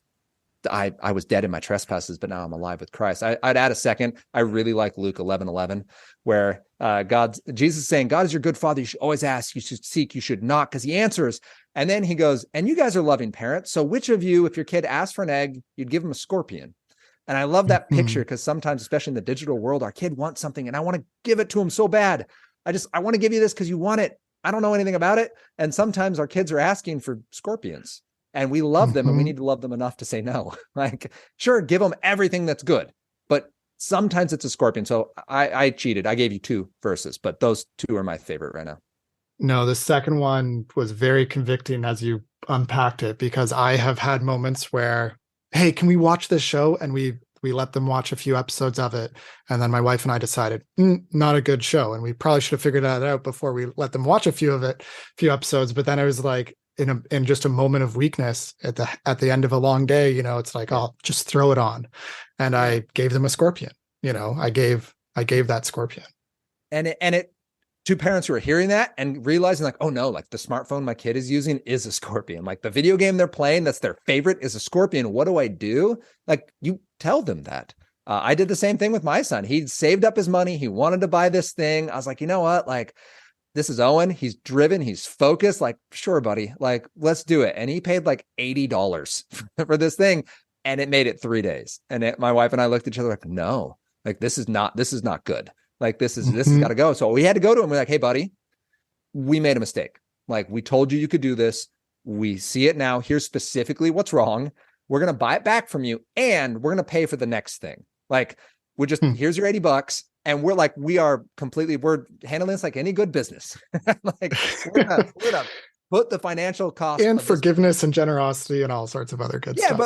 I was dead in my trespasses, but now I'm alive with Christ. I'd add a second. I really like Luke 11:11, where Jesus is saying, God is your good father. You should always ask, you should seek, you should knock, because he answers. And then he goes, and you guys are loving parents. So which of you, if your kid asked for an egg, you'd give him a scorpion? And I love that picture because sometimes, especially in the digital world, our kid wants something and I want to give it to him so bad. I want to give you this because you want it. I don't know anything about it. And sometimes our kids are asking for scorpions and we love them and we need to love them enough to say no. Like, sure, give them everything that's good, but sometimes it's a scorpion. So I cheated. I gave you 2 verses, but those 2 are my favorite right now. No, the second one was very convicting as you unpacked it, because I have had moments where, hey, can we watch this show? And we let them watch a few episodes of it. And then my wife and I decided, not a good show. And we probably should have figured that out before we let them watch a few episodes. But then I was like, in just a moment of weakness at the end of a long day, it's like, I'll just throw it on. And I gave them a scorpion. I gave that scorpion. And it to parents who are hearing that and realizing like, oh no, like the smartphone my kid is using is a scorpion. Like the video game they're playing, that's their favorite, is a scorpion. What do I do? Like, you tell them that. I did the same thing with my son. He'd saved up his money. He wanted to buy this thing. I was like, you know what? Like, this is Owen. He's driven. He's focused. Like, sure, buddy. Like, let's do it. And he paid like $80 for this thing. And it made it 3 days. And my wife and I looked at each other like, no, like, this is not good. Like, this has got to go. So we had to go to him. We're like, hey, buddy, we made a mistake. Like, we told you could do this. We see it now. Here's specifically what's wrong. We're going to buy it back from you. And we're going to pay for the next thing. Like, here's your $80. And we're handling this like any good business. Like, we're gonna put the financial cost and forgiveness and generosity and all sorts of other good stuff. Yeah,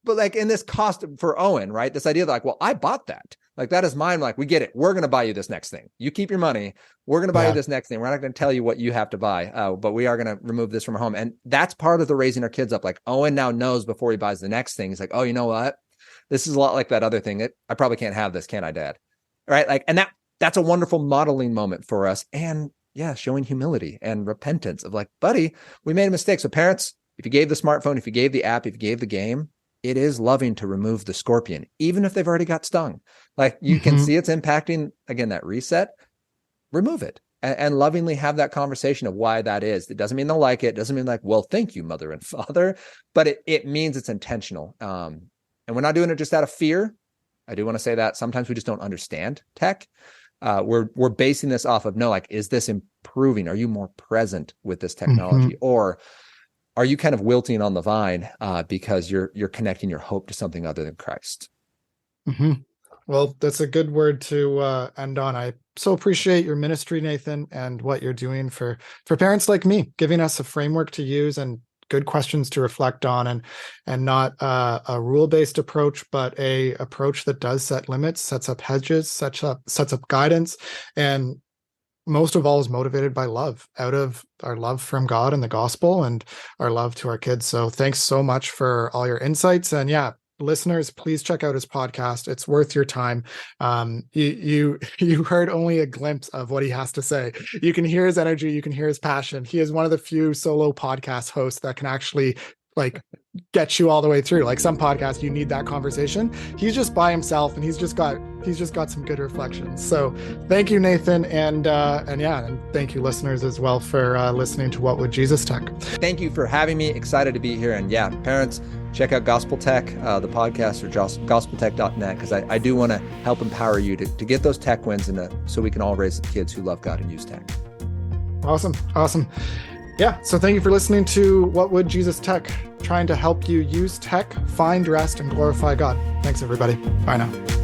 but like in this cost for Owen, right? This idea that like, well, I bought that. Like, that is mine. Like, we get it. We're going to buy you this next thing. You keep your money. We're going to buy you this next thing. We're not going to tell you what you have to buy, but we are going to remove this from our home. And that's part of the raising our kids up. Like, Owen now knows before he buys the next thing. He's like, oh, you know what? This is a lot like that other thing. I probably can't have this, can I, Dad? Right? Like, and that's a wonderful modeling moment for us. And showing humility and repentance of like, buddy, we made a mistake. So parents, if you gave the smartphone, if you gave the app, if you gave the game, it is loving to remove the scorpion, even if they've already got stung. Like, you can see it's impacting, again, that reset. Remove it and lovingly have that conversation of why that is. It doesn't mean they'll like it. It doesn't mean like, well, thank you, mother and father, but it means it's intentional. And we're not doing it just out of fear. I do want to say that sometimes we just don't understand tech. We're basing this off of, no, like, is this improving? Are you more present with this technology? Or are you kind of wilting on the vine because you're connecting your hope to something other than Christ? Well, that's a good word to end on. I so appreciate your ministry, Nathan, and what you're doing for parents like me, giving us a framework to use and good questions to reflect on, and not a rule-based approach, but a approach that does set limits, sets up hedges, sets up guidance, and most of all is motivated by love, out of our love from God and the gospel and our love to our kids. So thanks so much for all your insights. And listeners, please check out his podcast. It's worth your time. You heard only a glimpse of what he has to say. You can hear his energy. You can hear his passion. He is one of the few solo podcast hosts that can actually like get you all the way through. Like, some podcasts, you need that conversation. He's just by himself, and he's just got some good reflections. So thank you, Nathan, and thank you, listeners, as well, for listening to What Would Jesus Tech. Thank you for having me. Excited to be here. And parents, check out Gospel Tech, the podcast, or gospeltech.net, because I do want to help empower you to get those tech wins so we can all raise kids who love God and use tech. Awesome. Yeah. So thank you for listening to What Would Jesus Tech, trying to help you use tech, find rest, and glorify God. Thanks, everybody. Bye now.